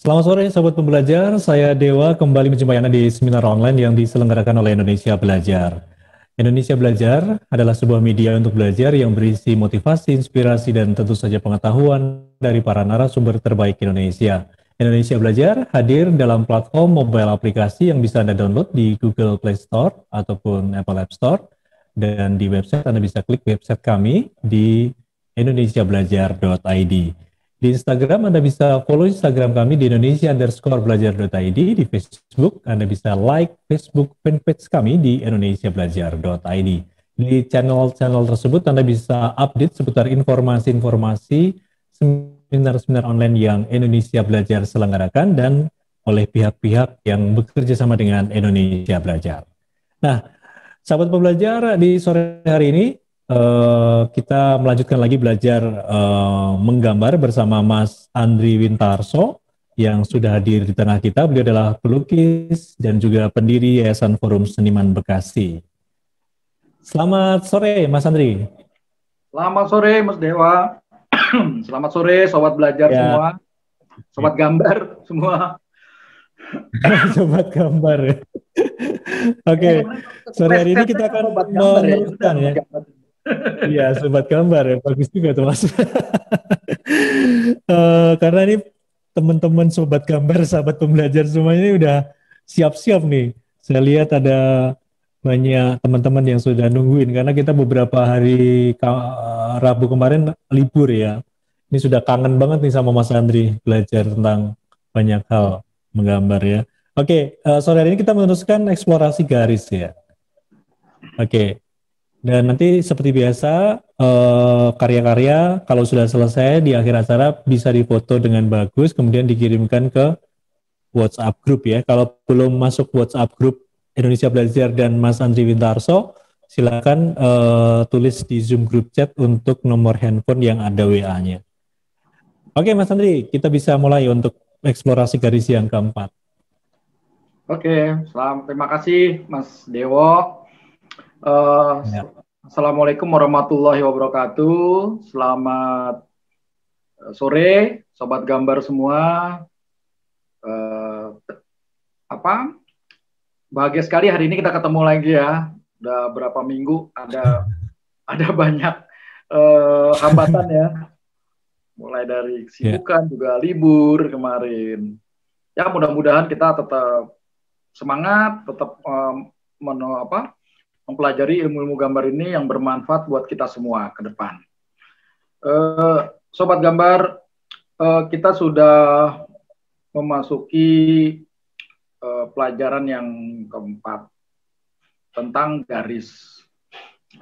Selamat sore, sahabat pembelajar. Saya Dewa kembali menjumpai Anda di seminar online yang diselenggarakan oleh Indonesia Belajar. Indonesia Belajar adalah sebuah media untuk belajar yang berisi motivasi, inspirasi, dan tentu saja pengetahuan dari para narasumber terbaik Indonesia. Indonesia Belajar hadir dalam platform mobile aplikasi yang bisa Anda download di Google Play Store ataupun Apple App Store. Dan di website Anda bisa klik website kami di indonesiabelajar.id. Di Instagram Anda bisa follow Instagram kami di indonesia_belajar.id. Di Facebook Anda bisa like Facebook fanpage kami di indonesiabelajar.id. Di channel-channel tersebut Anda bisa update seputar informasi-informasi seminar-seminar online yang Indonesia Belajar selenggarakan dan oleh pihak-pihak yang bekerja sama dengan Indonesia Belajar. Nah, sahabat pembelajar, di sore hari ini kita melanjutkan lagi belajar menggambar bersama Mas Andri Wintarso yang sudah hadir di tengah kita. Beliau adalah pelukis dan juga pendiri Yayasan Forum Seniman Bekasi. Selamat sore, Mas Andri. Selamat sore, Mas Dewa. Selamat sore, sobat belajar Ya, semua, sobat gambar semua. sobat gambar. Oke, sore hari ini kita akan sobat gambar ya. meneruskan ya. Iya, sobat gambar ya, bagus juga tuh Mas. Karena ini teman-teman sobat gambar, sahabat pembelajar semuanya ini udah siap-siap nih. Saya lihat ada banyak teman-teman yang sudah nungguin karena kita beberapa hari Rabu kemarin libur ya. Ini sudah kangen banget nih sama Mas Andri belajar tentang banyak hal menggambar ya. Oke, sore hari ini kita meneruskan eksplorasi garis ya. Oke, dan nanti seperti biasa, karya-karya kalau sudah selesai di akhir acara bisa difoto dengan bagus, kemudian dikirimkan ke WhatsApp group ya. Kalau belum masuk WhatsApp group Indonesia Belajar dan Mas Andri Wintarso, silakan tulis di Zoom group chat untuk nomor handphone yang ada WA-nya. Oke Mas Andri, kita bisa mulai untuk eksplorasi garis yang keempat. Oke, terima kasih Mas Dewo. Ya. Assalamualaikum warahmatullahi wabarakatuh. Selamat sore, sobat gambar semua. Bahagia sekali hari ini kita ketemu lagi ya. Udah berapa minggu ada banyak hambatan ya. Mulai dari kesibukan juga libur kemarin. Ya mudah-mudahan kita tetap semangat, tetap mempelajari ilmu-ilmu gambar ini yang bermanfaat buat kita semua ke depan. Sobat gambar, kita sudah memasuki pelajaran yang keempat tentang garis.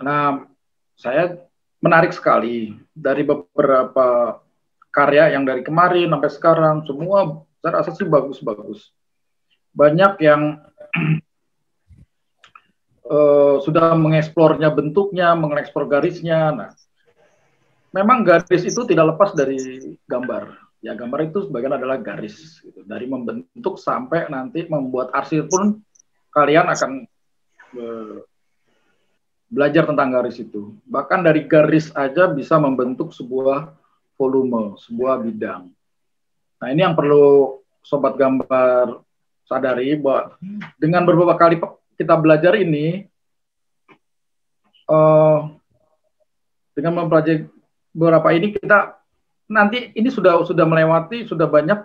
Nah, saya menarik sekali dari beberapa karya yang dari kemarin sampai sekarang, semua saya rasa sih bagus-bagus. Banyak yang sudah mengeksplornya bentuknya, mengeksplor garisnya. Nah, memang garis itu tidak lepas dari gambar. Ya, gambar itu sebagian adalah garis. Gitu. Dari membentuk sampai nanti membuat arsir pun kalian akan belajar tentang garis itu. Bahkan dari garis aja bisa membentuk sebuah volume, sebuah bidang. Nah, ini yang perlu sobat gambar sadari bahwa dengan beberapa kali kita belajar ini, dengan mempelajari beberapa ini kita nanti ini sudah melewati sudah banyak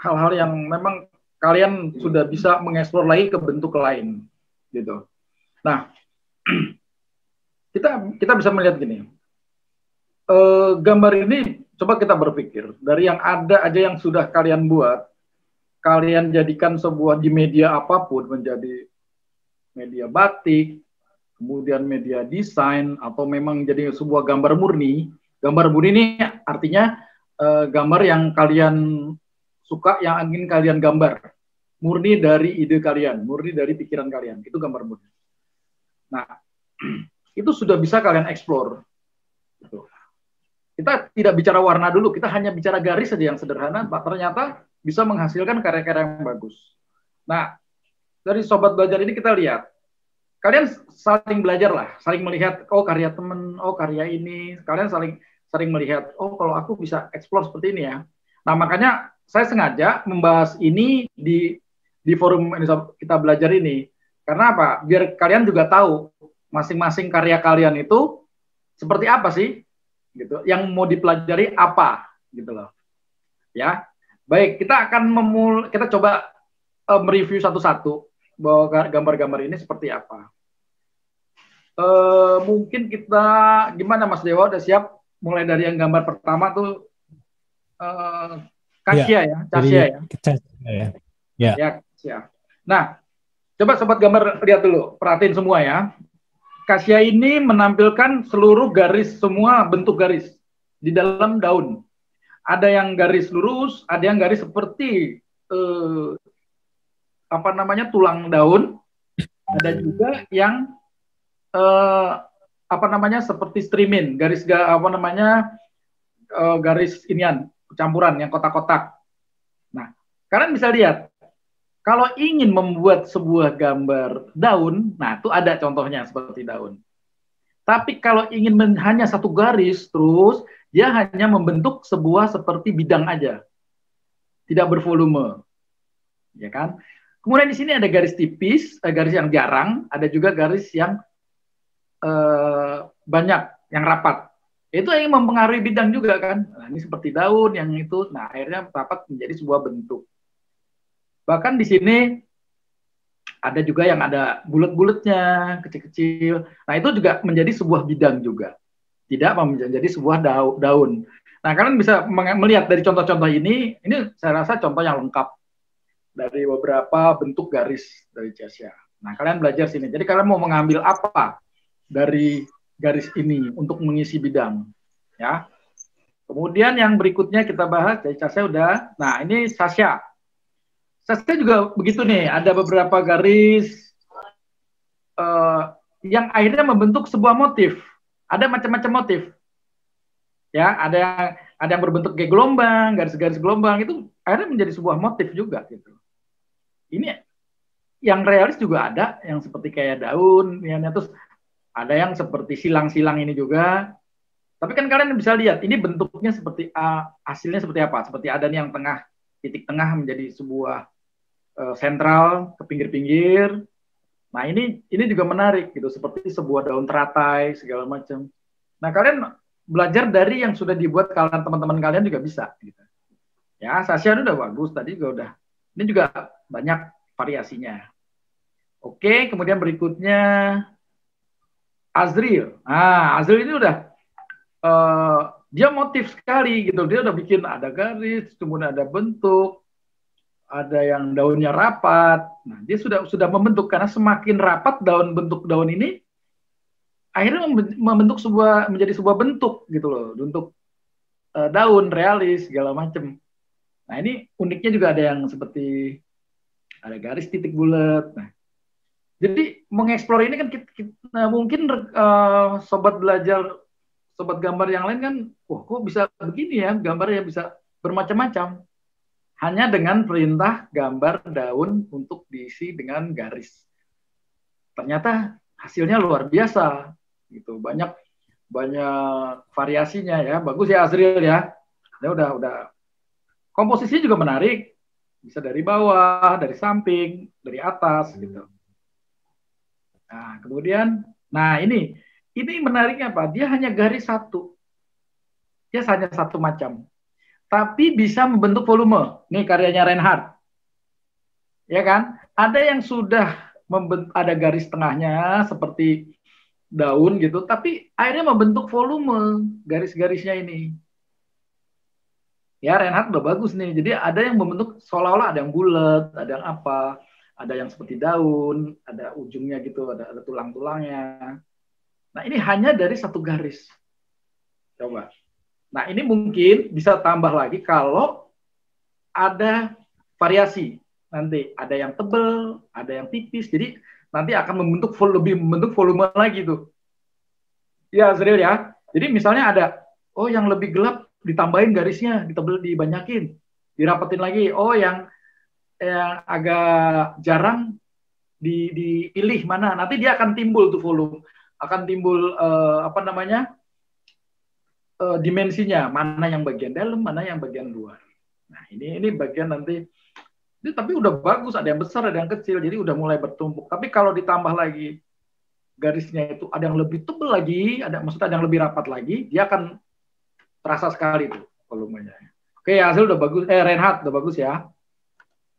hal-hal yang memang kalian sudah bisa mengeksplor lagi ke bentuk lain, gitu. Nah, kita bisa melihat gini, gambar ini coba kita berpikir dari yang ada aja yang sudah kalian buat, kalian jadikan sebuah di media apapun, menjadi media batik, kemudian media desain, atau memang jadi sebuah gambar murni. Gambar murni ini artinya gambar yang kalian suka, yang ingin kalian gambar, murni dari ide kalian, murni dari pikiran kalian, itu gambar murni. Nah, itu sudah bisa kalian eksplor. Gitu. Kita tidak bicara warna dulu, kita hanya bicara garis saja yang sederhana, ternyata bisa menghasilkan karya-karya yang bagus. Nah, dari sobat belajar ini kita lihat, kalian saling belajar lah, saling melihat, oh karya temen, oh karya ini, kalian saling melihat, oh kalau aku bisa eksplor seperti ini ya. Nah makanya saya sengaja membahas ini di forum Indonesia Kita Belajar ini. Karena apa? Biar kalian juga tahu masing-masing karya kalian itu seperti apa sih, gitu. Yang mau dipelajari apa, gitu loh. Ya, baik. Kita akan kita coba mereview satu-satu bahwa gambar-gambar ini seperti apa. Mungkin kita gimana, Mas Dewa? Udah siap? Mulai dari yang gambar pertama tuh Kasia ya, Kasia ya. Ya. Ya, Kasia. Nah, coba sobat gambar lihat dulu, perhatiin semua ya. Kasia ini menampilkan seluruh garis, semua bentuk garis di dalam daun. Ada yang garis lurus, ada yang garis seperti tulang daun, ada juga yang seperti strimin, garis garis inian campuran yang kotak-kotak. Nah, kalian bisa lihat kalau ingin membuat sebuah gambar daun, nah itu ada contohnya seperti daun. Tapi kalau ingin hanya satu garis terus, dia hanya membentuk sebuah seperti bidang aja, tidak bervolume, ya kan? Kemudian di sini ada garis tipis, garis yang jarang, ada juga garis yang banyak, yang rapat. Itu yang mempengaruhi bidang juga kan. Nah, ini seperti daun, yang itu, nah akhirnya rapat menjadi sebuah bentuk. Bahkan di sini ada juga yang ada bulat-bulatnya, kecil-kecil. Nah, itu juga menjadi sebuah bidang juga. Tidak menjadi sebuah daun. Nah, kalian bisa melihat dari contoh-contoh ini saya rasa contoh yang lengkap dari beberapa bentuk garis dari Kasia. Nah, kalian belajar sini. Jadi kalian mau mengambil apa dari garis ini untuk mengisi bidang, ya. Kemudian yang berikutnya kita bahas dari Kasia udah. Nah, ini Sasha. Sasha juga begitu nih, ada beberapa garis yang akhirnya membentuk sebuah motif. Ada macam-macam motif. Ya, ada yang berbentuk kayak gelombang, garis-garis gelombang, itu akhirnya menjadi sebuah motif juga gitu. Ini yang realis juga ada, yang seperti kayak daun, ya, terus ada yang seperti silang-silang ini juga. Tapi kan kalian bisa lihat, ini bentuknya seperti hasilnya seperti apa? Seperti ada nih yang tengah, titik tengah menjadi sebuah sentral ke pinggir-pinggir. Nah, ini juga menarik gitu, seperti sebuah daun teratai segala macam. Nah, kalian belajar dari yang sudah dibuat kalian, teman-teman kalian juga bisa gitu. Ya, Sasha udah bagus, tadi juga udah. Ini juga banyak variasinya. Oke, kemudian berikutnya Azril. Nah, Azril ini udah dia motif sekali gitu. Dia udah bikin ada garis, kemudian ada bentuk, ada yang daunnya rapat. Nah, dia sudah membentuk, karena semakin rapat bentuk daun ini, akhirnya membentuk menjadi sebuah bentuk gitu loh, bentuk daun realis segala macam. Nah, ini uniknya juga ada yang seperti ada garis titik bulat. Nah, jadi mengeksplor ini kan mungkin sobat belajar, sobat gambar yang lain kan, wah kok bisa begini ya, gambarnya bisa bermacam-macam. Hanya dengan perintah gambar daun untuk diisi dengan garis. Ternyata hasilnya luar biasa, gitu. Banyak variasinya ya. Bagus ya Azril ya. Dia udah. Komposisinya juga menarik. Bisa dari bawah, dari samping, dari atas gitu. Nah, kemudian, ini menariknya apa? Dia hanya garis satu. Dia hanya satu macam. Tapi bisa membentuk volume. Ini karyanya Reinhardt. Ya kan? Ada yang sudah ada garis tengahnya seperti daun gitu, tapi akhirnya membentuk volume garis-garisnya ini. Ya, Reinhardt udah bagus nih. Jadi ada yang membentuk seolah-olah ada yang bulat, ada yang apa, ada yang seperti daun, ada ujungnya gitu, ada tulang-tulangnya. Nah, ini hanya dari satu garis. Coba. Nah, ini mungkin bisa tambah lagi kalau ada variasi. Nanti ada yang tebal, ada yang tipis. Jadi nanti akan lebih membentuk volume lagi tuh. Ya, Azril ya. Jadi misalnya ada, yang lebih gelap ditambahin garisnya, dibanyakin, dirapetin lagi. Yang agak jarang dipilih mana. Nanti dia akan timbul tuh volume. Akan timbul dimensinya, mana yang bagian dalam, mana yang bagian luar. Nah, ini bagian nanti. Ini tapi udah bagus, ada yang besar, ada yang kecil, jadi udah mulai bertumpuk. Tapi kalau ditambah lagi garisnya itu ada yang lebih tebal lagi, maksudnya ada yang lebih rapat lagi, dia akan terasa sekali tuh volumenya. Oke, hasil udah bagus. Reinhardt udah bagus ya.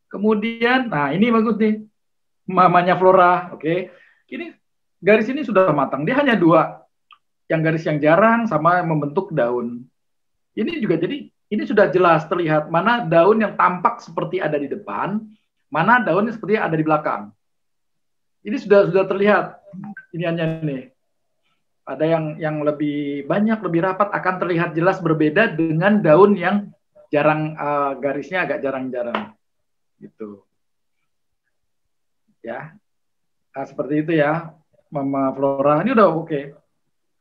Kemudian, nah ini bagus nih, mamanya Flora. Oke, ini garis ini sudah matang. Dia hanya dua, yang garis yang jarang sama membentuk daun. Ini juga jadi ini sudah jelas terlihat mana daun yang tampak seperti ada di depan, mana daun yang seperti ada di belakang. Ini sudah terlihat iniannya nih. Ada yang lebih banyak, lebih rapat akan terlihat jelas berbeda dengan daun yang jarang garisnya agak jarang-jarang. Gitu. Ya. Nah, seperti itu ya, Mama Flora. Ini udah oke.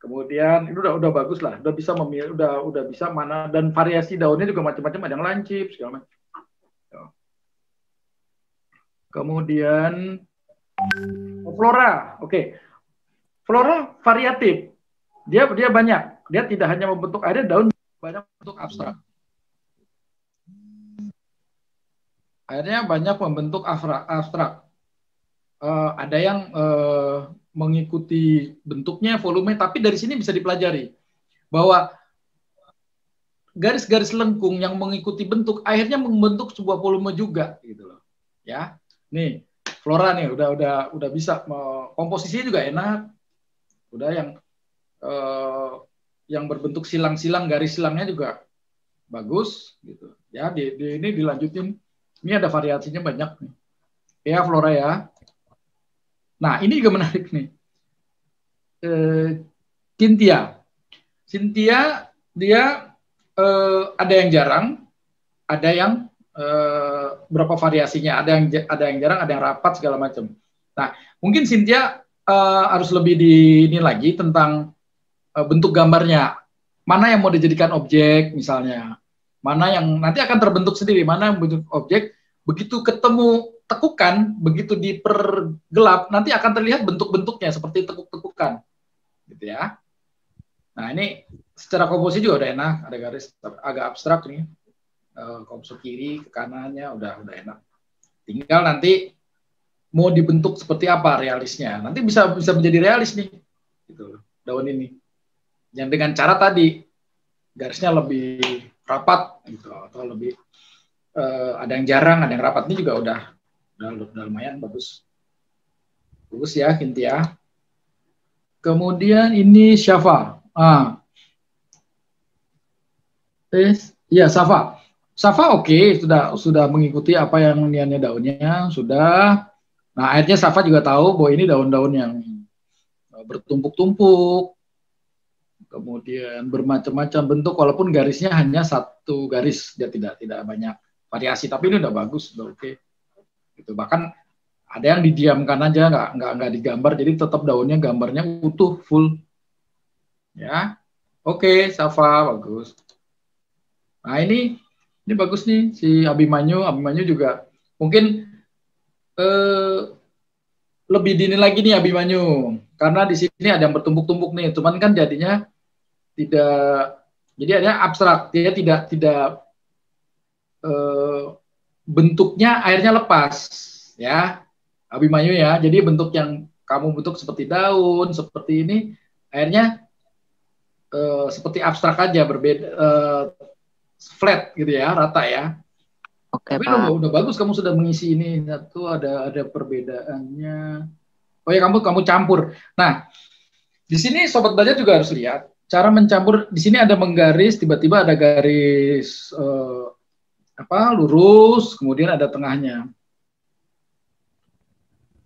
Kemudian itu udah bagus lah, udah bisa memilih, udah bisa mana, dan variasi daunnya juga macam-macam, ada yang lancip segala macam. Kemudian Flora, oke. Flora variatif, dia banyak, dia tidak hanya membentuk, ada daun banyak bentuk abstrak. Akhirnya banyak membentuk abstrak. Ada yang mengikuti bentuknya, volume, tapi dari sini bisa dipelajari bahwa garis-garis lengkung yang mengikuti bentuk akhirnya membentuk sebuah volume juga, gitu loh. Ya, nih Flora nih udah bisa, komposisinya juga enak, udah yang berbentuk silang-silang, garis silangnya juga bagus, gitu. Ya, ini dilanjutin, ini ada variasinya banyak nih. Ya Flora ya. Nah, ini juga menarik nih. Cynthia, dia ada yang jarang, ada yang berapa variasinya, ada yang jarang, ada yang rapat segala macam. Nah, mungkin Cynthia harus lebih ini lagi tentang bentuk gambarnya. Mana yang mau dijadikan objek misalnya, mana yang nanti akan terbentuk sendiri, mana yang bentuk objek, begitu ketemu tekukan, begitu dipergelap, nanti akan terlihat bentuk-bentuknya seperti tekuk-tekukan, gitu ya. Nah, ini secara komposisi juga udah enak, ada garis agak abstrak nih, komposisi kiri ke kanannya udah enak. Tinggal nanti mau dibentuk seperti apa realisnya, nanti bisa menjadi realis nih, gitu daun ini. Yang dengan cara tadi garisnya lebih rapat, gitu, atau lebih ada yang jarang, ada yang rapat, ini juga udah lumayan bagus ya Cynthia. Kemudian ini Syafa. Ya Syafa oke, sudah mengikuti apa yang niannya daunnya sudah. Nah, akhirnya Syafa juga tahu bahwa ini daun-daun yang bertumpuk-tumpuk, kemudian bermacam-macam bentuk, walaupun garisnya hanya satu garis, dia tidak banyak variasi, tapi ini udah bagus, udah oke. Gitu. Bahkan ada yang didiamkan aja, nggak digambar, jadi tetap daunnya gambarnya utuh full. Ya, oke, Safa bagus. Nah ini bagus nih si Abimanyu juga mungkin lebih dini lagi nih Abimanyu, karena di sini ada yang bertumpuk-tumpuk nih, cuman kan jadinya jadi ada abstrak, dia tidak bentuknya akhirnya lepas ya Abimanyu ya, jadi bentuk yang kamu bentuk seperti daun seperti ini akhirnya seperti abstrak aja, berbeda, flat gitu ya, rata ya. Oke, tapi udah bagus kamu sudah mengisi ini, satu ada perbedaannya. Oh ya, kamu campur. Nah di sini sobat belajar juga harus lihat cara mencampur. Di sini ada menggaris, tiba-tiba ada garis lurus, kemudian ada tengahnya.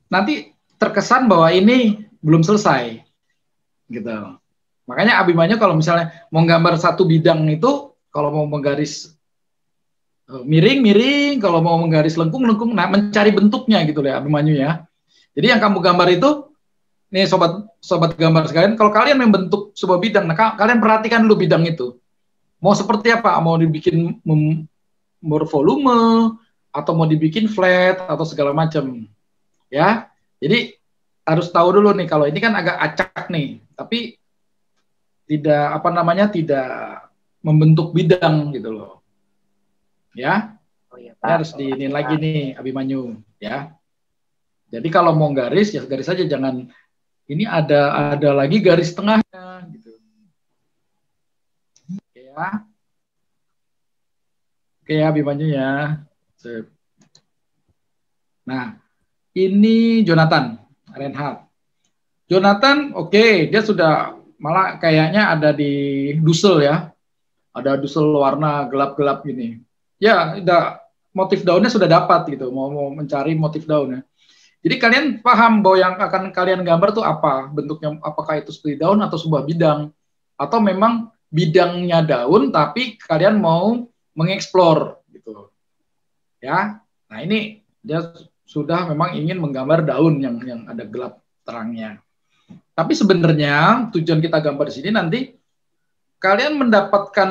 Nanti terkesan bahwa ini belum selesai, gitu. Makanya Abimanyu kalau misalnya mau gambar satu bidang itu, kalau mau menggaris miring, kalau mau menggaris lengkung, nah mencari bentuknya gitu ya Abimanyu ya. Jadi yang kamu gambar itu, nih sobat gambar sekalian, kalau kalian membentuk sebuah bidang, nah kalian perhatikan dulu bidang itu. Mau seperti apa? Mau dibikin bervolume, atau mau dibikin flat, atau segala macam. Ya, jadi harus tahu dulu nih, kalau ini kan agak acak nih, tapi tidak tidak membentuk bidang gitu loh. ya. Oh iya, Ini harus diinin lagi nih Abimanyu, ya. Jadi kalau mau garis ya garis aja, jangan ini ada lagi garis tengahnya gitu. Oke ya. Oke ya Abimanyu ya. Sip. Nah, ini Jonathan Reinhardt. Jonathan, oke, dia sudah malah kayaknya ada di dusel ya. Ada dusel warna gelap-gelap gini. Ya, udah motif daunnya sudah dapat gitu. Mau mencari motif daunnya. Jadi kalian paham bahwa yang akan kalian gambar tuh apa? Bentuknya apakah itu seperti daun atau sebuah bidang? Atau memang bidangnya daun tapi kalian mau mengeksplor gitu. Ya. Nah, ini dia sudah memang ingin menggambar daun yang ada gelap terangnya. Tapi sebenarnya tujuan kita gambar di sini nanti kalian mendapatkan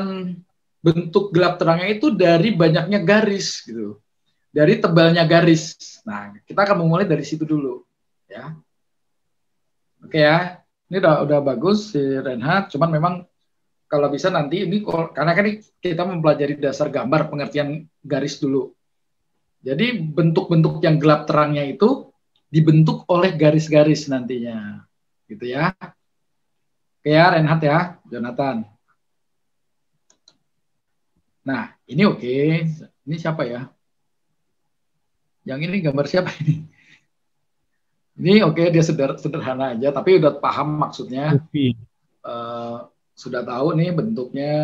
bentuk gelap terangnya itu dari banyaknya garis gitu. Dari tebalnya garis. Nah, kita akan memulai dari situ dulu, ya. Oke ya. Ini udah bagus si Reinhardt, cuman memang kalau bisa nanti ini karena kan kita mempelajari dasar gambar, pengertian garis dulu. Jadi bentuk-bentuk yang gelap terangnya itu dibentuk oleh garis-garis nantinya. Gitu ya. Oke ya, Reinhardt ya, Jonathan. Nah, ini oke. Ini siapa ya? Yang ini gambar siapa ini? Ini oke, dia sederhana aja, tapi udah paham maksudnya. Sudah tahu nih bentuknya,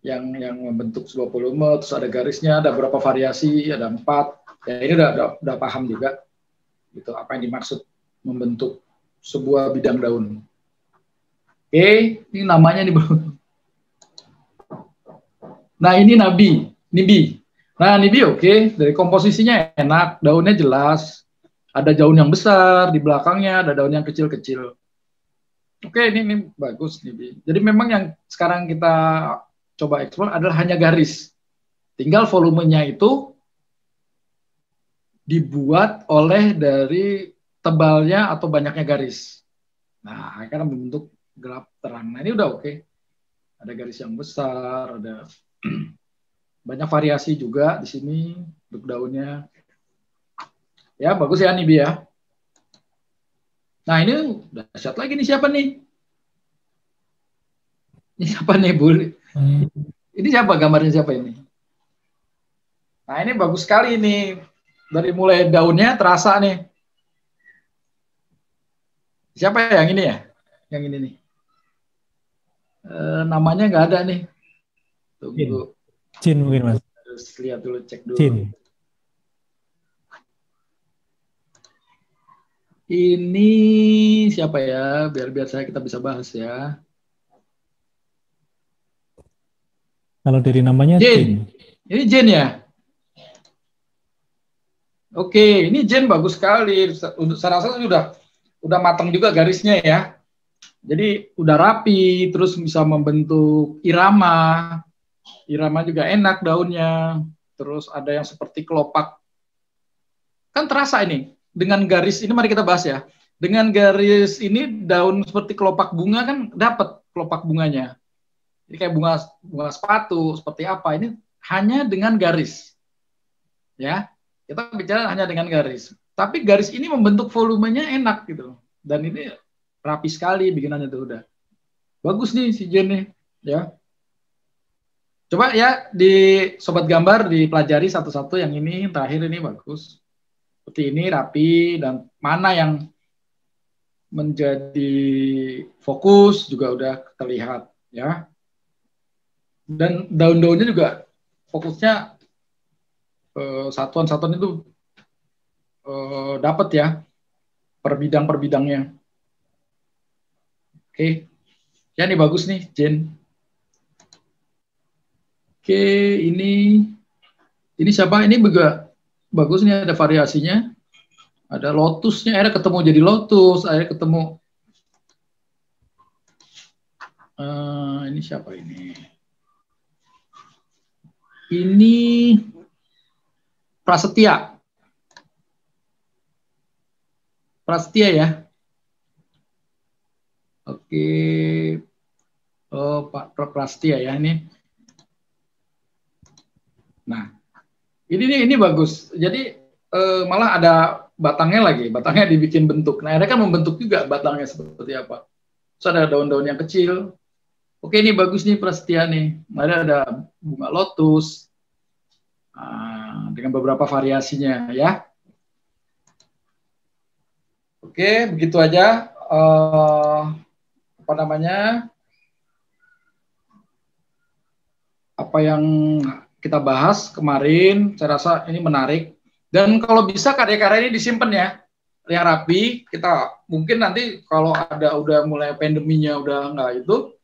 yang membentuk sebuah volume, terus ada garisnya, ada berapa variasi, ada 4. Ya ini udah paham juga, gitu apa yang dimaksud membentuk sebuah bidang daun. Oke, ini namanya nih bro. Nah ini Nibi. Nah Nibi oke, dari komposisinya enak, daunnya jelas, ada daun yang besar di belakangnya, ada daun yang kecil-kecil. Oke, ini bagus Nibi. Jadi memang yang sekarang kita coba eksplor adalah hanya garis. Tinggal volumenya itu dibuat oleh dari tebalnya atau banyaknya garis. Nah, karena membentuk gelap terang. Nah, ini udah oke. Ada garis yang besar, ada banyak variasi juga di sini untuk daunnya. Ya, bagus ya Nibi ya. Nah, ini udah dahsyat lagi nih, siapa nih? Ini siapa nih, Bu? Ini siapa, gambarnya siapa ini? Nah, ini bagus sekali nih. Dari mulai daunnya terasa nih. Siapa yang ini ya? Yang ini nih. Namanya nggak ada nih. Tunggu. Cin mungkin Mas. Harus lihat dulu, cek dulu. Cin. Ini siapa ya? Biar kita bisa bahas ya. Kalau dari namanya Cin. Ini Jen ya? Oke, ini Jen bagus sekali. Saya rasa udah matang juga garisnya ya. Jadi udah rapi, terus bisa membentuk irama. Irama juga enak daunnya. Terus ada yang seperti kelopak. Kan terasa ini. Dengan garis ini mari kita bahas ya. Dengan garis ini daun seperti kelopak bunga kan dapat kelopak bunganya. Jadi kayak bunga sepatu seperti apa, ini hanya dengan garis. Ya. Kita bicara hanya dengan garis. Tapi garis ini membentuk volumenya enak gitu. Dan ini rapi sekali bikinannya tuh udah. Bagus nih si Jen nih, ya. Coba ya di sobat gambar dipelajari satu-satu, yang ini terakhir ini bagus. Seperti ini rapi, dan mana yang menjadi fokus juga udah terlihat ya. Dan daun-daunnya juga fokusnya satuan-satuan itu dapat ya per bidang-bidangnya. Oke. Ya ini bagus nih, Jen. Oke, ini siapa? Ini juga bagus nih, ada variasinya. Ada lotusnya, akhirnya ketemu jadi lotus, akhirnya ketemu. Ini siapa ini? Ini Prasetya. Prasetya ya. Oke. Oh, Pak Prasetya ya ini. Nah, ini bagus. Jadi malah ada batangnya lagi, batangnya dibikin bentuk. Nah, akhirnya kan membentuk juga batangnya seperti apa. Terus ada daun-daun yang kecil. Oke, ini bagus nih Prasetya nih. Ada bunga lotus dengan beberapa variasinya ya. Oke, begitu aja. Apa namanya? Apa yang kita bahas kemarin, saya rasa ini menarik. Dan kalau bisa karya-karya ini disimpan ya, yang rapi. Kita mungkin nanti kalau ada udah mulai pandeminya udah nggak itu,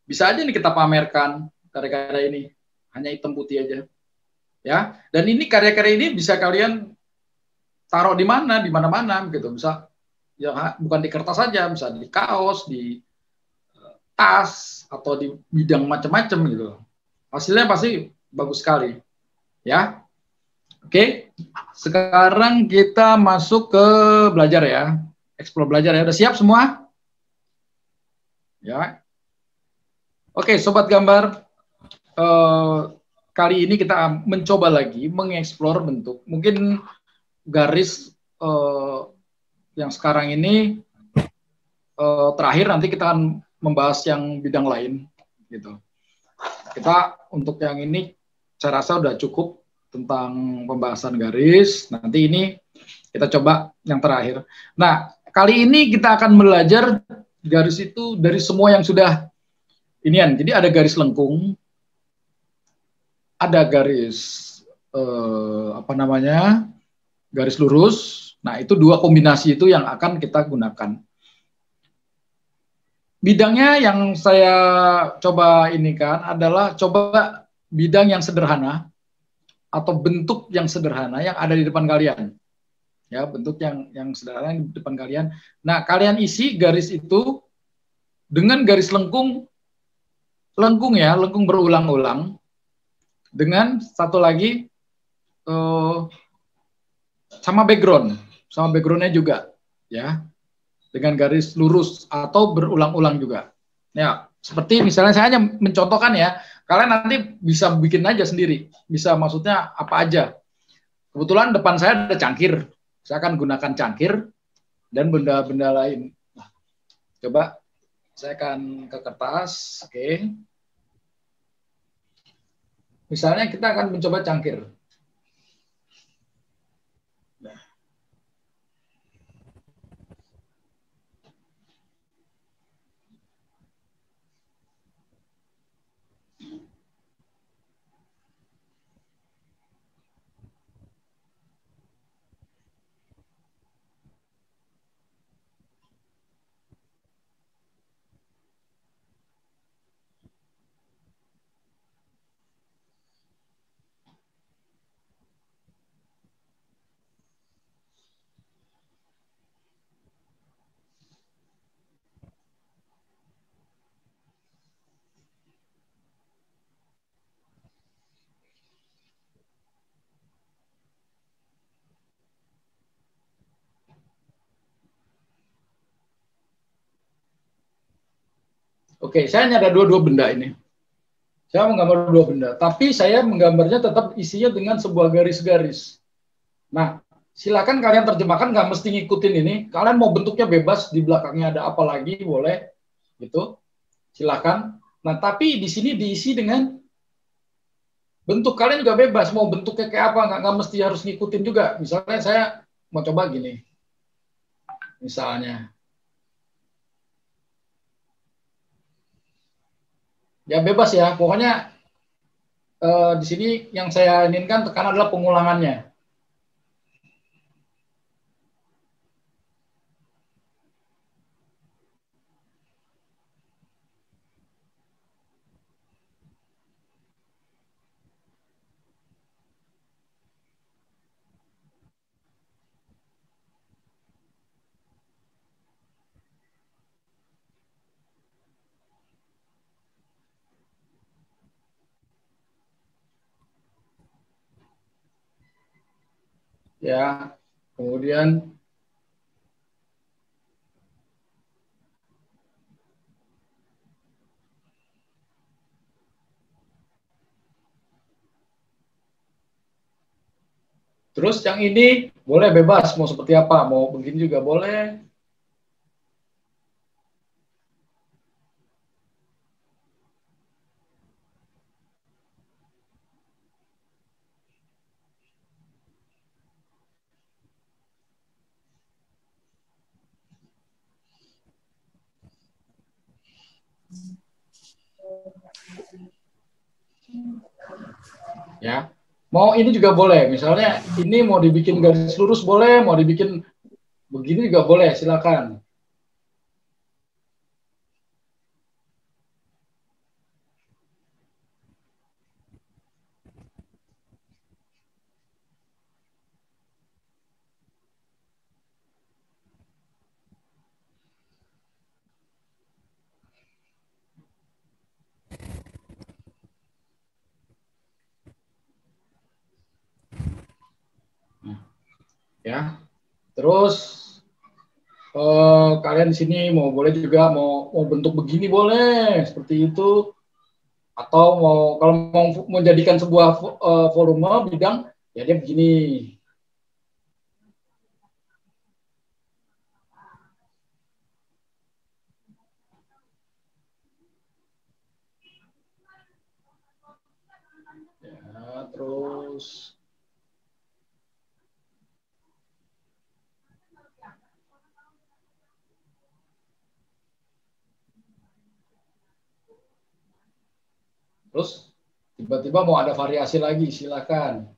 bisa aja nih kita pamerkan karya-karya ini. Hanya hitam putih aja, ya. Dan ini karya-karya ini bisa kalian taruh di mana-mana gitu. Bisa ya bukan di kertas saja, bisa di kaos, di tas atau di bidang macam-macam gitu. Hasilnya pasti bagus sekali, ya. Oke, sekarang kita masuk ke belajar ya, explore belajar ya. Udah siap semua? Ya. Oke, sobat gambar, kali ini kita mencoba lagi mengeksplor bentuk. Mungkin garis yang sekarang ini terakhir, nanti kita akan membahas yang bidang lain, gitu. Kita untuk yang ini saya rasa udah cukup tentang pembahasan garis. Nanti ini kita coba yang terakhir. Nah, kali ini kita akan belajar garis itu dari semua yang sudah inian. Jadi ada garis lengkung, ada garis apa namanya, garis lurus. Nah, itu dua kombinasi itu yang akan kita gunakan. Bidangnya yang saya coba ini kan adalah coba bidang yang sederhana atau bentuk yang sederhana yang ada di depan kalian. Ya, bentuk yang sederhana di depan kalian. Nah, kalian isi garis itu dengan garis lengkung ya, lengkung berulang-ulang. Dengan satu lagi sama backgroundnya juga, ya, dengan garis lurus atau berulang-ulang juga. Ya, seperti misalnya saya hanya mencontohkan ya, kalian nanti bisa bikin aja sendiri, bisa maksudnya apa aja. Kebetulan depan saya ada cangkir, saya akan gunakan cangkir dan benda-benda lain. Nah, coba saya akan ke kertas, oke. Misalnya kita akan mencoba cangkir. Oke, saya hanya ada dua benda ini. Saya menggambar dua benda, tapi saya menggambarnya tetap isinya dengan sebuah garis-garis. Nah, silakan kalian terjemahkan, nggak mesti ngikutin ini. Kalian mau bentuknya bebas, di belakangnya ada apa lagi, boleh. Gitu. Silakan. Nah, tapi di sini diisi dengan bentuk kalian juga bebas. Mau bentuknya kayak apa, nggak mesti harus ngikutin juga. Misalnya saya mau coba gini. Misalnya. Ya bebas ya, pokoknya di sini yang saya inginkan tekan adalah pengulangannya. Ya, kemudian Terus yang ini boleh bebas, mau seperti apa, mau begini juga boleh. Ya, mau ini juga boleh. Misalnya ini mau dibikin garis lurus boleh, mau dibikin begini juga boleh, silakan. Ya, terus kalian di sini mau boleh juga mau bentuk begini boleh, seperti itu. Atau mau kalau mau menjadikan sebuah volume bidang, ya dia begini. Ya, terus terus tiba-tiba mau ada variasi lagi, silakan.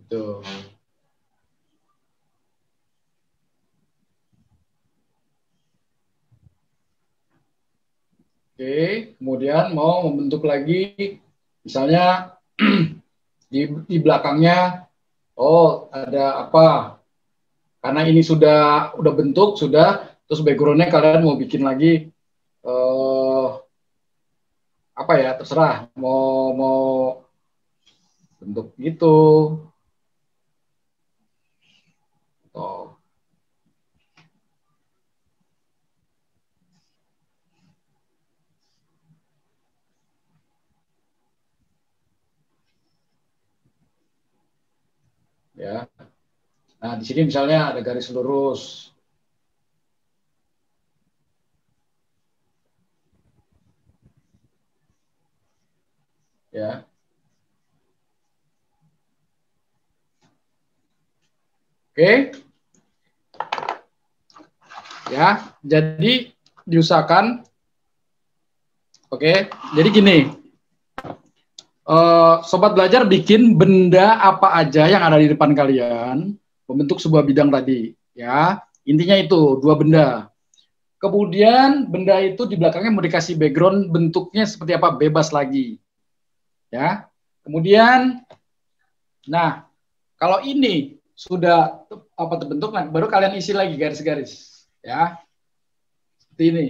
Gitu. Oke, kemudian mau membentuk lagi, misalnya di belakangnya, oh ada apa? Karena ini sudah bentuk, terus backgroundnya kalian mau bikin lagi apa ya? Terserah, mau mau bentuk gitu. Oh, ya. Nah, di sini misalnya ada garis lurus, ya. Oke, ya. Jadi diusahakan, oke. Jadi gini, sobat belajar bikin benda apa aja yang ada di depan kalian membentuk sebuah bidang tadi, ya. Intinya itu dua benda. Kemudian benda itu di belakangnya mau dikasih background bentuknya seperti apa, bebas lagi, ya. Kemudian, nah kalau ini sudah apa terbentuk, nah, baru kalian isi lagi garis-garis, ya. Seperti ini.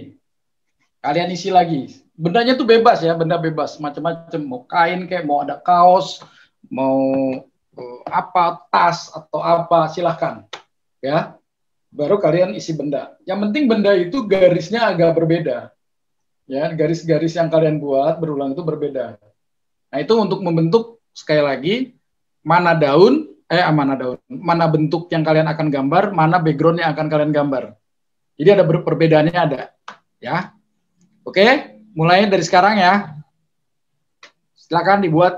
Kalian isi lagi. Bendanya tuh bebas ya, benda bebas, macam-macam. Mau kain kayak, mau ada kaos, mau apa, tas atau apa, silahkan. Ya, baru kalian isi benda. Yang penting benda itu garisnya agak berbeda. Ya, garis-garis yang kalian buat berulang itu berbeda. Nah, itu untuk membentuk sekali lagi mana daun, mana daun, mana bentuk yang kalian akan gambar, mana background yang akan kalian gambar. Jadi ada perbedaannya ada, ya. Oke, mulai dari sekarang ya. Silakan dibuat.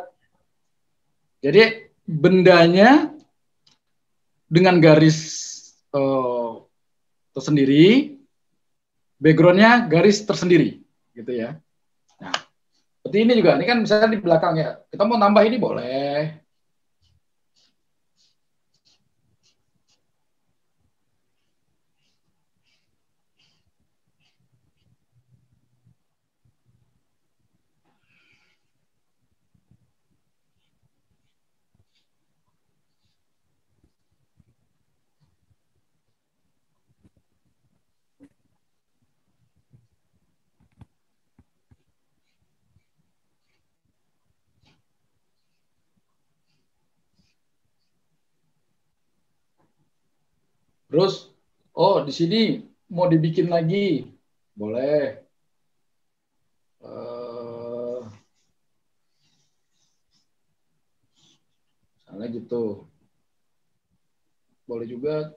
Jadi bendanya dengan garis tersendiri, backgroundnya garis tersendiri, gitu ya. Nah, seperti ini juga. Ini kan misalnya di belakang ya. Kita mau nambah ini boleh. Terus, oh di sini mau dibikin lagi, boleh. Misalnya gitu. Boleh juga.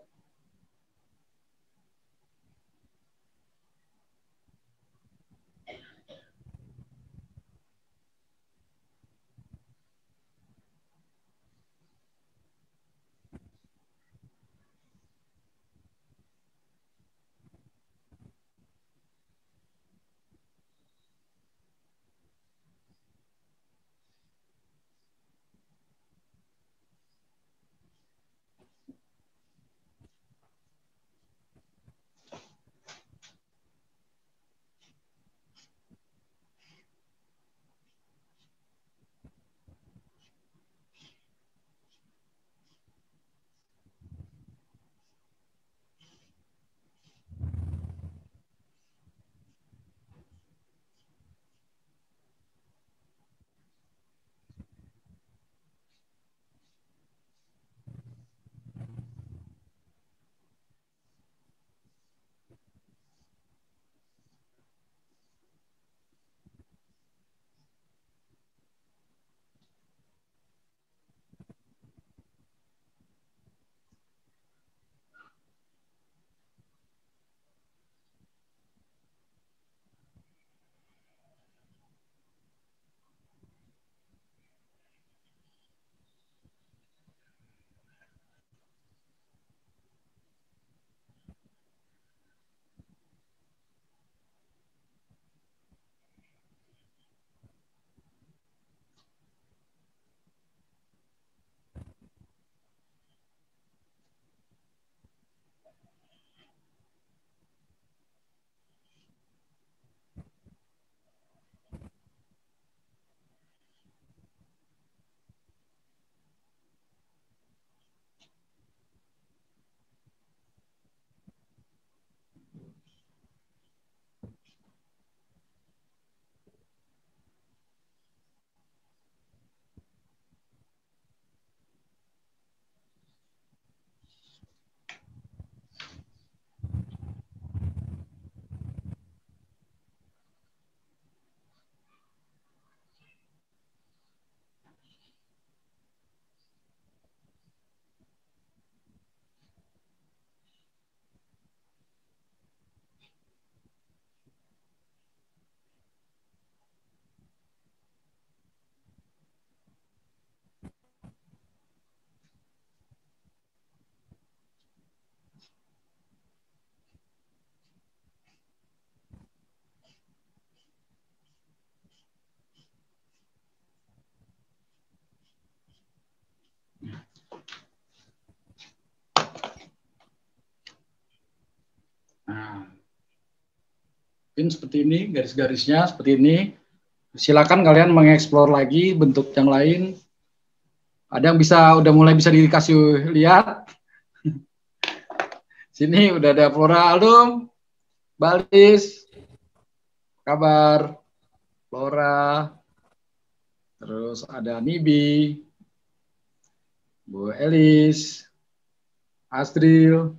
Nah, mungkin seperti ini, garis-garisnya seperti ini. Silakan kalian mengeksplor lagi bentuk yang lain. Ada yang udah mulai bisa dikasih lihat. Sini udah ada Flora Aldum, Balis, kabar, Flora, terus ada Nibi, Bu Elis, Astril,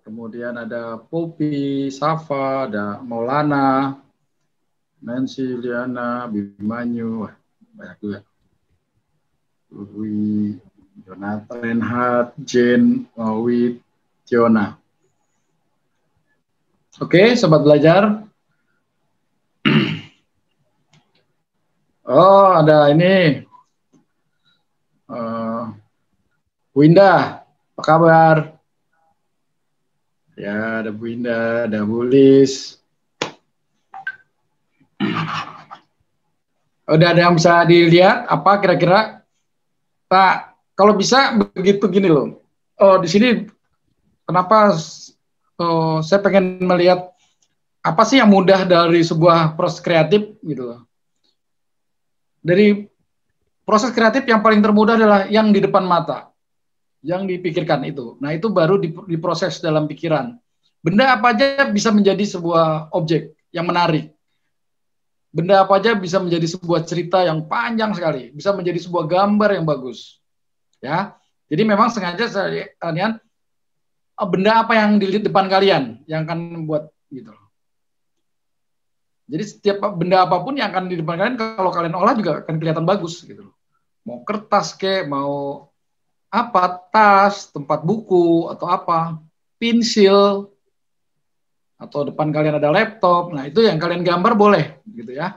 kemudian ada Popi, Safa, ada Maulana, Nancy, Liana, Bimanyu, banyak juga. Louis, Jonathan, Renhat, Jane, Mawit, Tiona. Oke, sobat belajar. Oh, ada ini. Bu Indah, apa kabar? Ya, ada Bu Indah, ada Bu Lis. Udah ada yang bisa dilihat apa kira-kira? Pak, kalau bisa begitu gini loh. Oh, di sini kenapa saya pengen melihat apa sih yang mudah dari sebuah proses kreatif gitu loh. Dari proses kreatif yang paling termudah adalah yang di depan mata, yang dipikirkan itu. Nah, itu baru diproses dalam pikiran. Benda apa aja bisa menjadi sebuah objek yang menarik. Benda apa aja bisa menjadi sebuah cerita yang panjang sekali, bisa menjadi sebuah gambar yang bagus. Ya. Jadi memang sengaja kalian benda apa yang di depan kalian yang akan buat gitu. Jadi setiap benda apapun yang akan di depan kalian, kalau kalian olah juga akan kelihatan bagus gitu. Mau kertas kek, mau apa, tas, tempat buku atau apa, pensil, atau depan kalian ada laptop. Nah itu yang kalian gambar boleh gitu ya.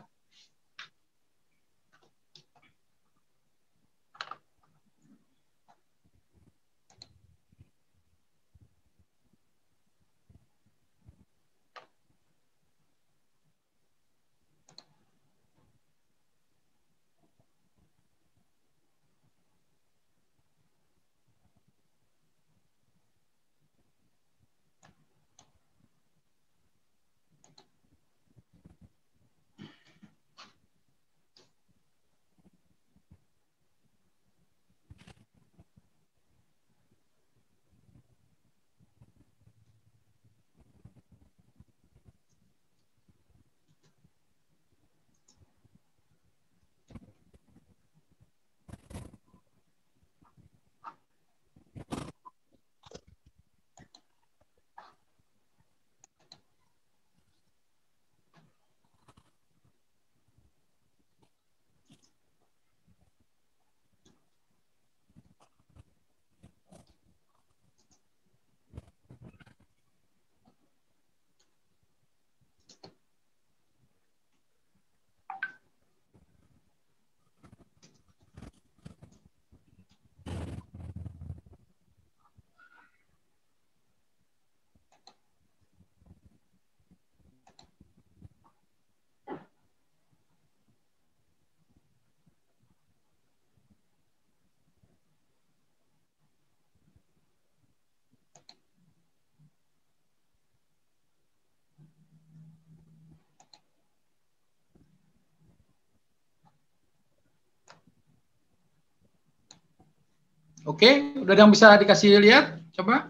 Oke, udah ada yang bisa dikasih lihat? Coba.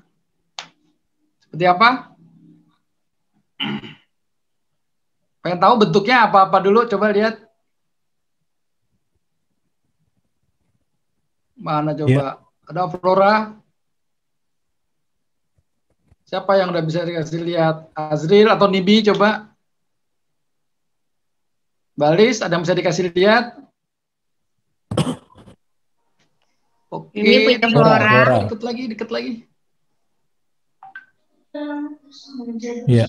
Seperti apa? Pengen tahu bentuknya apa-apa dulu, coba lihat. Mana Ya. coba? Ada Flora. Siapa yang udah bisa dikasih lihat? Azril atau Nibi, coba. Balis, ada yang bisa dikasih lihat? Oke, Ini punya Flora. dikit lagi, dikit lagi. Iya.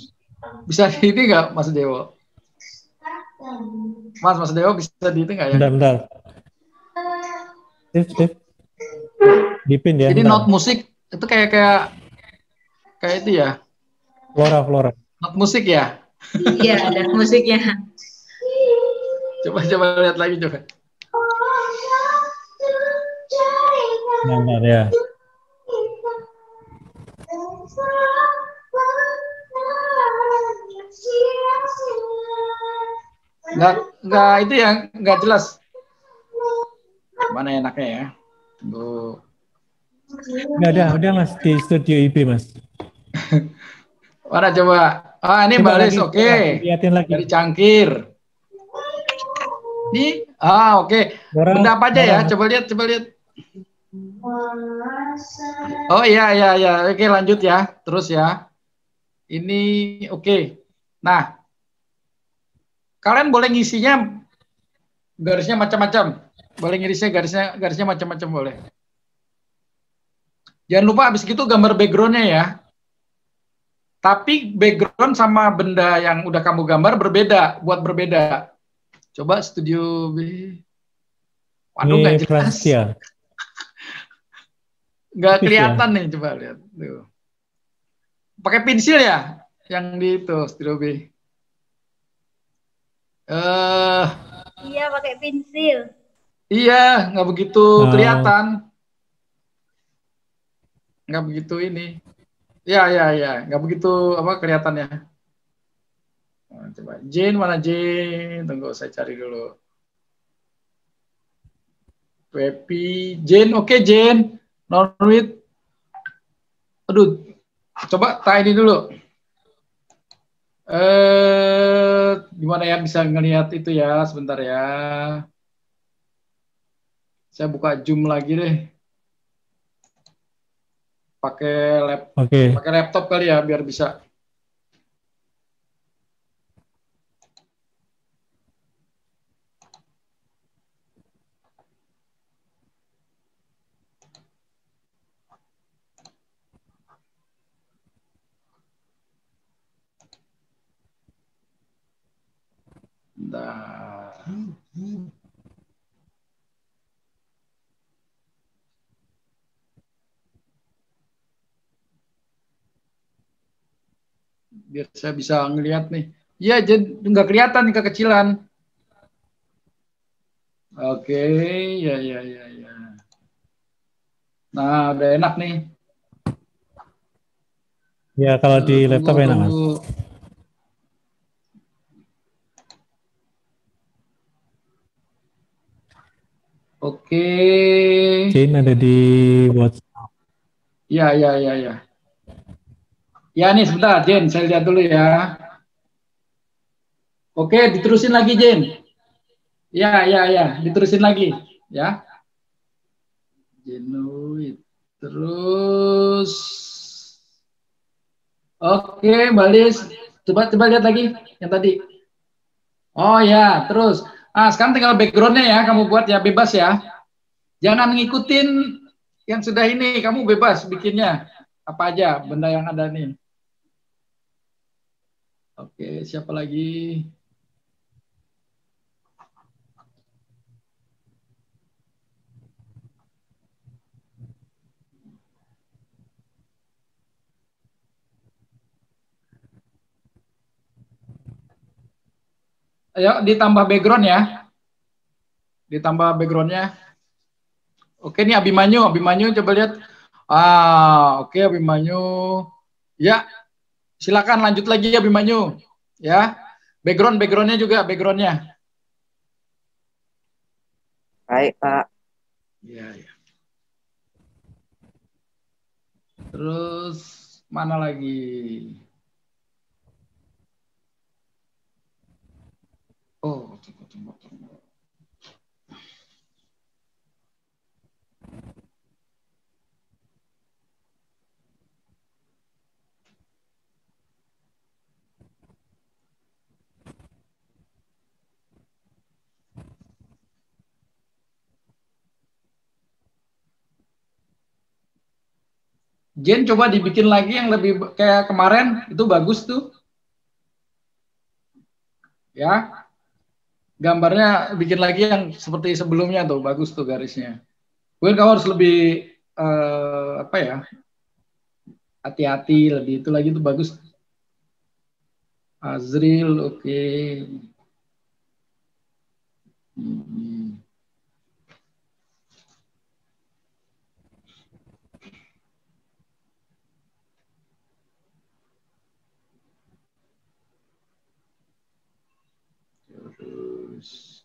Bisa di ini nggak, Mas Dewo? Mas Dewo bisa di ini nggak ya? Bentar. Steve. Dipin ya. Jadi bentar. not musik itu kayak itu ya. Flora. Not musik ya. Iya, ada musiknya. Coba lihat lagi coba. Bentar ya. Nggak itu ya, nggak jelas. Mana enaknya ya? Tuh. Nggak ada mas di studio IB mas. Mana coba? Ah ini Coba Balis, lagi, oke. liatin lagi. Dari Cangkir. Ini, oke. Flora, Benda apa aja ya? Coba lihat. Oh iya. Oke, lanjut ya. Terus ya. Ini oke. Nah, kalian boleh ngisinya garisnya macam-macam. Boleh ngisinya garisnya macam-macam boleh. Jangan lupa habis itu gambar background-nya ya. Tapi background sama benda yang udah kamu gambar berbeda, buat berbeda. Coba studio B. Waduh, nggak jelas. Prasetya. Nggak kelihatan nih, coba lihat. Tuh. Pakai pensil ya? Yang di itu, studio B. Iya, pakai pensil. Iya, nggak begitu kelihatan. Nggak begitu ini. Ya, nggak begitu apa kelihatannya. Nah, coba Jane, mana Jane? Tunggu saya cari dulu. Pepi, Jane, oke Jane. Norwid. Aduh, coba tak ini dulu. Gimana ya bisa ngelihat itu ya? Sebentar ya. Saya buka Zoom lagi deh. pakai Oke. pakai laptop kali ya biar bisa. Nah. Biar saya bisa ngelihat nih. Iya, jadi nggak kelihatan nih kekecilan. Oke, ya ya ya ya. Nah, udah enak nih. Ya kalau di Tunggu laptop enak Mas. tunggu. Oke. Jane ada di WhatsApp. Ya ya ya ya. Ya nih sebentar, Jen, saya lihat dulu ya. Oke, diterusin lagi, Jen. Ya ya ya, diterusin lagi, ya. Jenuit. Terus. Oke, Balis. Coba coba lihat lagi yang tadi. Oh ya, terus. Ah, sekarang tinggal backgroundnya ya, kamu buat ya bebas ya. Jangan ngikutin yang sudah ini, kamu bebas bikinnya apa aja benda yang ada nih. Oke, siapa lagi? Ayo ditambah background ya, ditambah backgroundnya. Oke, nih Abimanyu, Abimanyu coba lihat. Ah, oke Abimanyu. Ya, silakan lanjut lagi Abimanyu. Ya, backgroundnya juga backgroundnya. Baik, Pak. Ya, ya. Terus mana lagi? Oh, tunggu. Jen coba dibikin lagi yang lebih kayak kemarin, itu bagus tuh. Ya, gambarnya bikin lagi yang seperti sebelumnya tuh, bagus tuh garisnya. Mungkin kamu harus lebih apa ya? Hati-hati lebih itu lagi tuh bagus. Azril, oke. Hmm. Terus.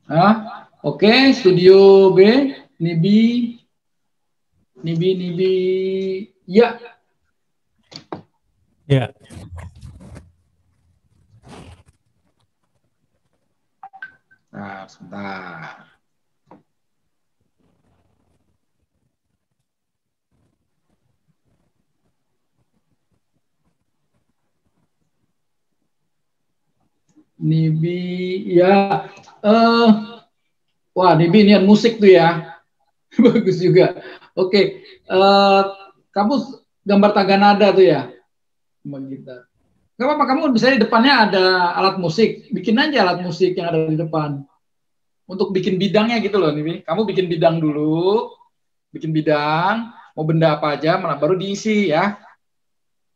Ah, oke, Studio B, Nibi, ya. Ya. Nah, sebentar. Nibi, ya. Wah, Nibi niat musik tuh ya. Bagus juga. Oke, kamu gambar tangga nada tuh ya, sama gitar. Gak apa-apa, kamu bisa di depannya ada alat musik, bikin aja alat musik yang ada di depan. Untuk bikin bidangnya gitu loh, Nibi. Kamu bikin bidang dulu, bikin bidang, mau benda apa aja, malah baru diisi ya.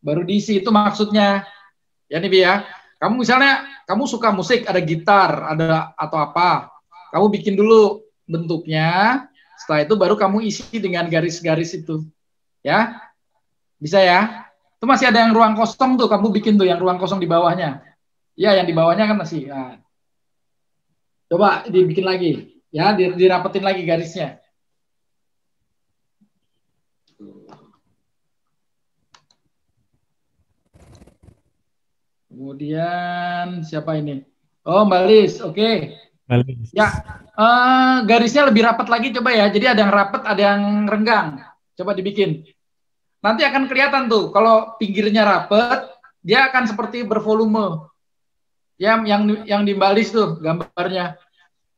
Baru diisi itu maksudnya. Ya Nibi ya. Kamu misalnya, kamu suka musik, ada gitar, ada atau apa. Kamu bikin dulu bentuknya, setelah itu baru kamu isi dengan garis-garis itu. Ya, bisa ya. Itu masih ada yang ruang kosong tuh, kamu bikin tuh yang ruang kosong di bawahnya. Ya, yang di bawahnya kan masih. Nah, coba dibikin lagi, ya, dirapetin lagi garisnya. Kemudian siapa ini? Oh, Mbak Lis, oke. Balis. Ya, garisnya lebih rapat lagi coba ya. Jadi ada yang rapat, ada yang renggang. Coba dibikin. Nanti akan kelihatan tuh, kalau pinggirnya rapat, dia akan seperti bervolume. Yang dimbalis tuh gambarnya.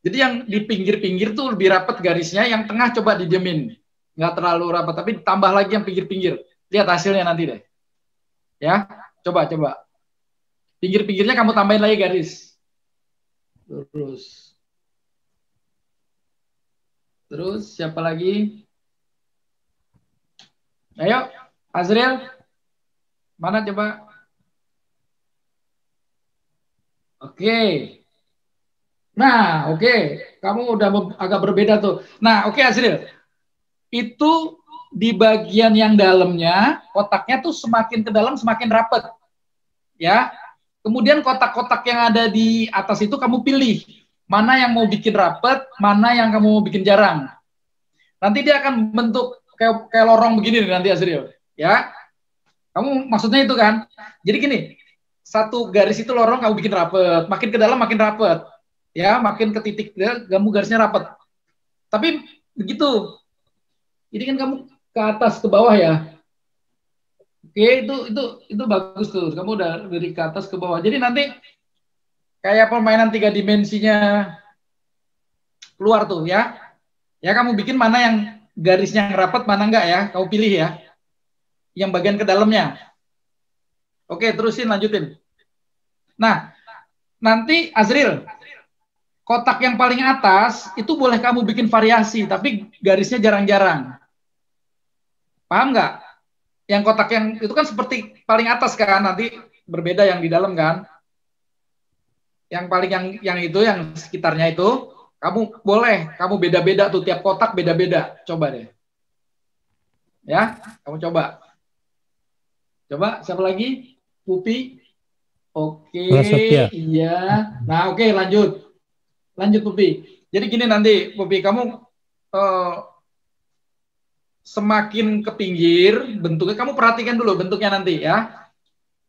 Jadi yang di pinggir-pinggir tuh lebih rapat garisnya, yang tengah coba didiemin. Nggak terlalu rapat, tapi tambah lagi yang pinggir-pinggir. Lihat hasilnya nanti deh. Ya, coba. Pinggir-pinggirnya kamu tambahin lagi garis. Terus siapa lagi? Ayo, Azriel. Mana coba? Oke. Nah, oke. Kamu udah agak berbeda tuh. Nah, oke Azriel. Itu di bagian yang dalamnya, kotaknya tuh semakin ke dalam semakin rapat. Ya. Kemudian kotak-kotak yang ada di atas itu kamu pilih. Mana yang mau bikin rapat, mana yang kamu mau bikin jarang. Nanti dia akan bentuk kayak lorong begini nih nanti Azriel. Ya. Kamu maksudnya itu kan? Jadi gini, satu garis itu lorong kamu bikin rapat, makin ke dalam makin rapat. Ya, makin ke titik kamu garisnya rapat. Tapi begitu. Jadi kan kamu ke atas ke bawah ya. Oke, itu bagus tuh. Kamu udah dari ke atas ke bawah. Jadi nanti kayak permainan 3 dimensinya keluar tuh ya. Ya kamu bikin mana yang garisnya rapat, mana enggak ya. Kamu pilih ya. Yang bagian ke dalamnya. Oke, terusin lanjutin. Nah, nanti Azril, kotak yang paling atas itu boleh kamu bikin variasi, tapi garisnya jarang-jarang. Paham nggak? Yang kotak yang itu kan seperti paling atas kan, nanti berbeda yang di dalam kan. Yang paling yang itu yang sekitarnya itu kamu boleh, kamu beda-beda tuh, tiap kotak beda-beda. Coba deh. Ya, kamu coba. Coba siapa lagi? Pupi. Oke, iya. Nah, oke, lanjut. Lanjut Pupi. Jadi gini nanti Pupi, kamu semakin ke pinggir bentuknya, kamu perhatikan dulu bentuknya nanti ya.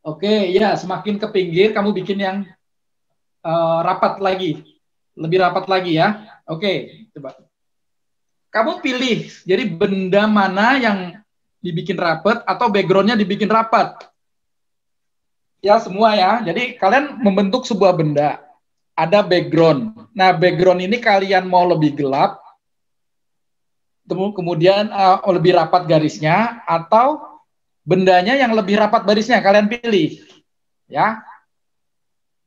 Oke, ya semakin ke pinggir kamu bikin yang rapat lagi, lebih rapat lagi ya. Oke, coba. Kamu pilih, jadi benda mana yang dibikin rapat atau backgroundnya dibikin rapat. Ya semua ya. Jadi kalian membentuk sebuah benda, ada background. Nah background ini kalian mau lebih gelap, kemudian lebih rapat garisnya, atau bendanya yang lebih rapat barisnya, kalian pilih. Ya.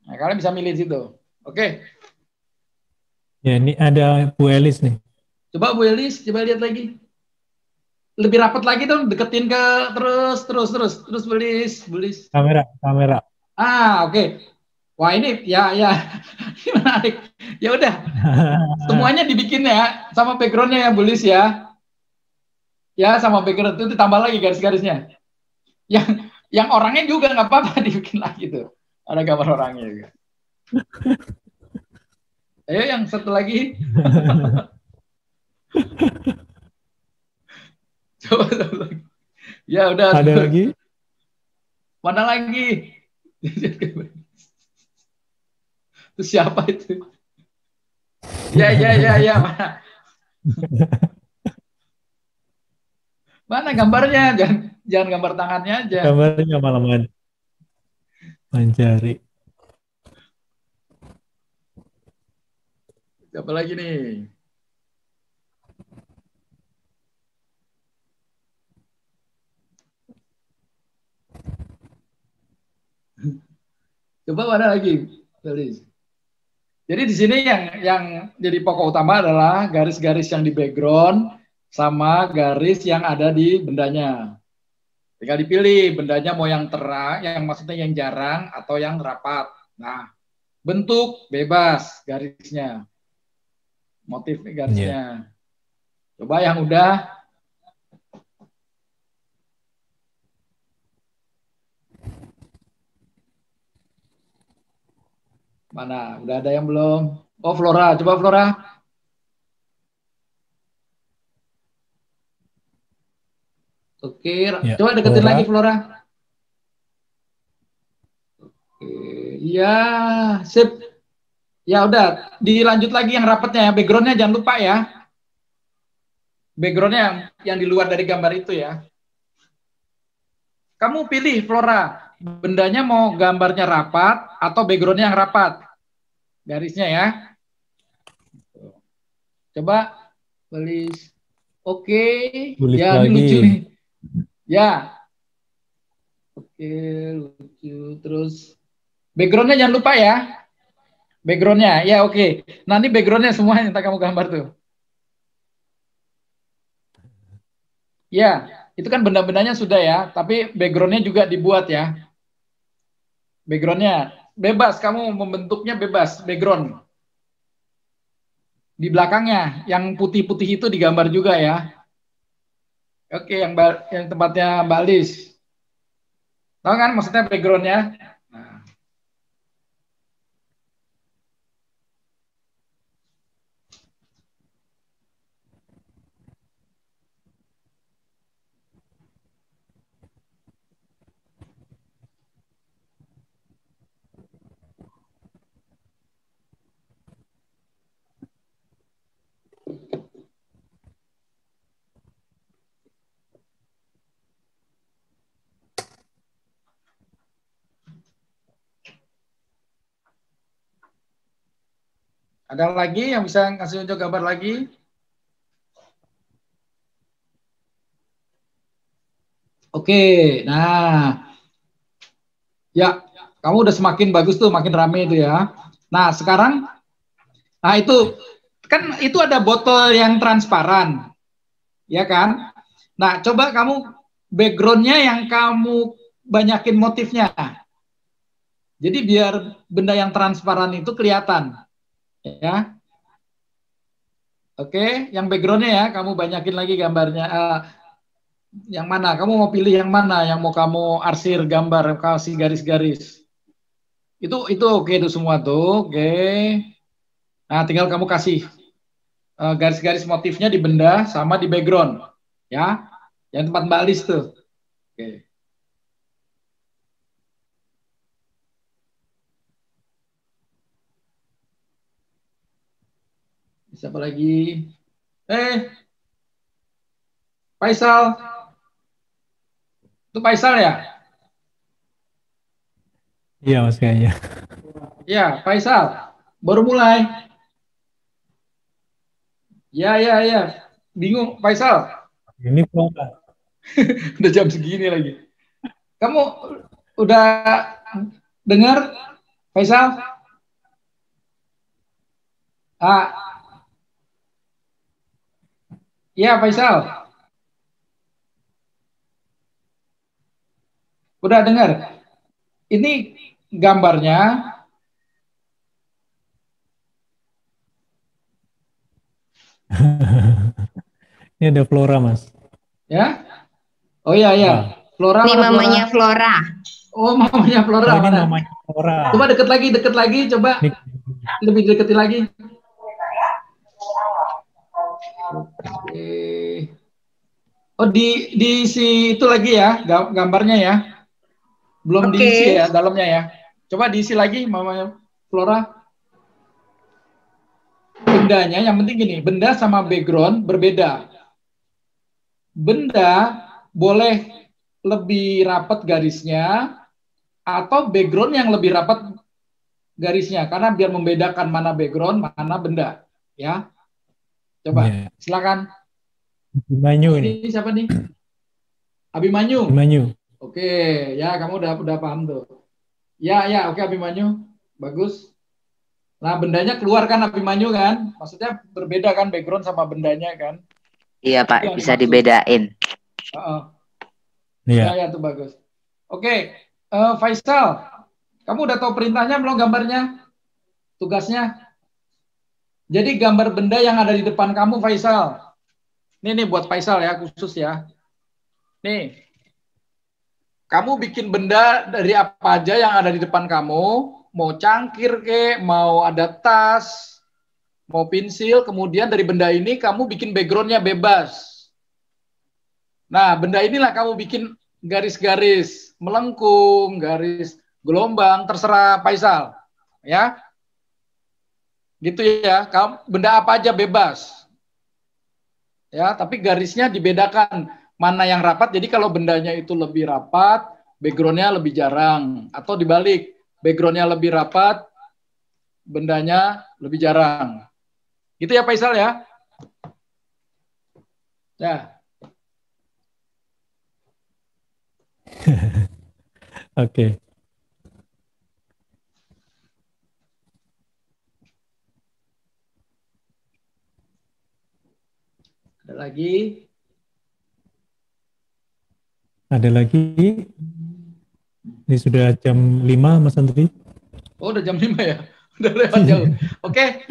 Nah, kalian bisa milih situ. Oke. Ya, ini ada Bu Elis nih. Coba Bu Elis, coba lihat lagi. Lebih rapat lagi dong, deketin ke terus Bu Elis. Kamera. Oke. Wah, ini ya menarik. Ya udah. Semuanya dibikin ya sama backgroundnya ya Bu Elis ya. Ya, sama background itu ditambah lagi garis-garisnya. Yang orangnya juga nggak apa-apa dibikin lagi tuh. Ada gambar orangnya juga. Ayo yang satu lagi. Coba satu lagi. Ya udah. Ada lagi? Mana lagi? Itu siapa itu? Ya. Mana? Mana gambarnya? Jangan gambar tangannya aja. Gambarnya malah mencari. Siapa lagi nih? Coba mana lagi? Jadi di sini yang jadi pokok utama adalah garis-garis yang di background sama garis yang ada di bendanya. Tinggal dipilih bendanya mau yang terang, yang maksudnya yang jarang atau yang rapat. Nah, bentuk bebas garisnya. Motif garisnya. Coba yang udah. Mana? Udah ada yang belum? Oh, Flora. Coba Flora. Oke, Ya, coba deketin Flora. lagi Flora. Oke, iya, sip. Ya udah, dilanjut lagi yang rapatnya ya. Backgroundnya jangan lupa ya. Backgroundnya yang di luar dari gambar itu ya. Kamu pilih Flora, bendanya mau gambarnya rapat atau backgroundnya yang rapat. Garisnya ya. Coba tulis. Oke, Tulis ya ini lagi. lucu nih. Ya. Oke, lucu. Terus backgroundnya jangan lupa ya. Backgroundnya, ya oke. Nah ini backgroundnya semua yang kamu gambar tuh. Ya, itu kan benda-bendanya sudah ya, tapi backgroundnya juga dibuat ya. Backgroundnya bebas, kamu membentuknya bebas, background. Di belakangnya, yang putih-putih itu digambar juga ya. Oke, yang tempatnya Mbak Lis. Tahu kan maksudnya backgroundnya? Nah. Ada lagi yang bisa ngasih unjuk gambar lagi? Oke, nah, ya, kamu udah semakin bagus tuh, makin rame itu ya. Nah, sekarang, nah itu kan itu ada botol yang transparan, ya kan? Nah, coba kamu backgroundnya yang kamu banyakin motifnya. Jadi biar benda yang transparan itu kelihatan, ya. Oke, yang backgroundnya ya, kamu banyakin lagi gambarnya. Yang mana? Kamu mau pilih yang mana? Yang mau kamu arsir gambar, kasih garis-garis. Itu oke itu semua tuh, oke. Nah, tinggal kamu kasih garis-garis motifnya di benda sama di background, ya. Yang tempat Mbak Lis tuh. Oke. Siapa lagi? Faisal. Itu Faisal ya? Iya mas kayaknya. Ya, Faisal. Baru mulai. Ya. Bingung, Faisal. Ini Flora. Udah jam segini lagi. Kamu udah dengar, Faisal? Ya, Faisal. Udah dengar? Ini gambarnya. Ini ada Flora mas. Ya? Oh iya. Nah. Flora. Ini mamanya Flora. Oh, mamanya Flora. Oh, ini mamanya Flora. Coba deket lagi. Coba lebih deketin lagi. Oke. Oh, diisi itu lagi ya, gambarnya ya. Belum diisi ya, dalamnya ya. Coba diisi lagi, mamanya Flora. Bendanya, yang penting gini, benda sama background berbeda. Benda boleh lebih rapat garisnya, atau background yang lebih rapat garisnya, karena biar membedakan mana background, mana benda. Ya, coba, silakan. Abimanyu ini. Ini siapa nih? Abimanyu. Abimanyu. Oke, ya kamu udah paham tuh. Ya, oke Abimanyu, bagus. Nah bendanya keluar kan Abimanyu kan? Maksudnya berbeda kan background sama bendanya kan? Iya Pak, bisa dibedain. Iya. Ya tuh bagus. Oke, Faisal, kamu udah tahu perintahnya belum gambarnya? Tugasnya? Jadi gambar benda yang ada di depan kamu Faisal. Nih buat Faisal ya, khusus ya. Nih, kamu bikin benda dari apa aja yang ada di depan kamu, mau cangkir ke, mau ada tas, mau pensil, kemudian dari benda ini kamu bikin backgroundnya bebas. Nah, benda inilah kamu bikin garis-garis melengkung, garis gelombang, terserah Faisal. Ya. Gitu ya. Benda apa aja bebas. Ya, tapi garisnya dibedakan mana yang rapat. Jadi kalau bendanya itu lebih rapat, backgroundnya lebih jarang. Atau dibalik, backgroundnya lebih rapat, bendanya lebih jarang. Gitu ya Pak Isal ya. Ya. Oke. Ada lagi? Ada lagi? Ini sudah jam 5, Mas Andri. Oh, udah jam 5 ya? Udah lewat jauh. Oke,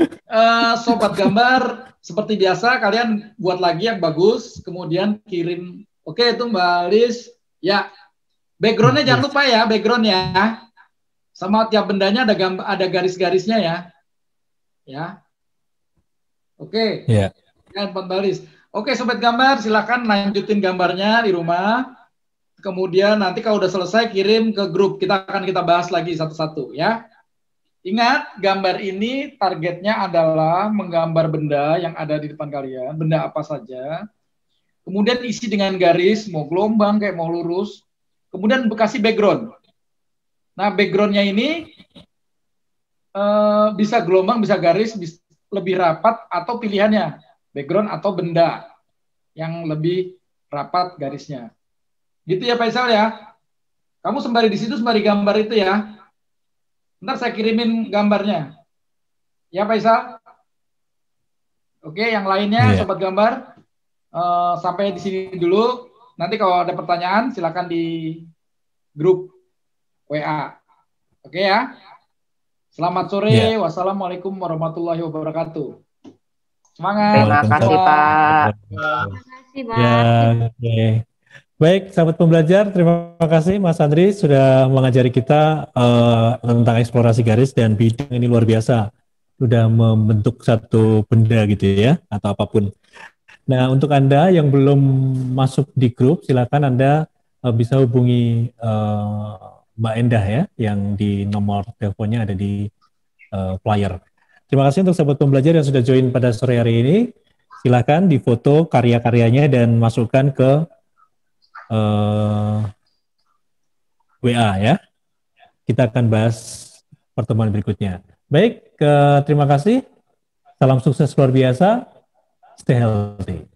Sobat Gambar, seperti biasa kalian buat lagi yang bagus, kemudian kirim. Oke, itu Mbak Lis. Ya, backgroundnya jangan lupa ya, background ya. Sama tiap bendanya ada garis-garisnya ya. Ya. Oke. Ya. Mbak Lis. Oke, Sobat Gambar, silakan lanjutin gambarnya di rumah. Kemudian nanti kalau udah selesai kirim ke grup. Kita bahas lagi satu-satu ya. Ingat, gambar ini targetnya adalah menggambar benda yang ada di depan kalian, benda apa saja. Kemudian isi dengan garis, mau gelombang kayak mau lurus. Kemudian kasih background. Nah, backgroundnya ini bisa gelombang, bisa garis, bisa lebih rapat atau pilihannya. Background atau benda yang lebih rapat garisnya. Gitu ya Pak Isal ya. Kamu sembari di situ sembari gambar itu ya. Ntar saya kirimin gambarnya. Ya Pak Isal. Oke, yang lainnya Sobat Gambar sampai di sini dulu. Nanti kalau ada pertanyaan silakan di grup WA. Oke ya. Selamat sore. Wassalamualaikum warahmatullahi wabarakatuh. Semangat. Terima kasih Pak. Terima kasih Pak. Ya, okay. Baik, sahabat pembelajar, terima kasih Mas Andri sudah mengajari kita tentang eksplorasi garis dan bidang ini luar biasa. Sudah membentuk satu benda gitu ya, atau apapun. Nah, untuk Anda yang belum masuk di grup, silakan Anda bisa hubungi Mbak Endah ya, yang di nomor teleponnya ada di flyer. Terima kasih untuk sahabat pembelajar yang sudah join pada sore hari ini. Silakan difoto karya-karyanya dan masukkan ke WA ya. Kita akan bahas pertemuan berikutnya. Baik, terima kasih. Salam sukses luar biasa. Stay healthy.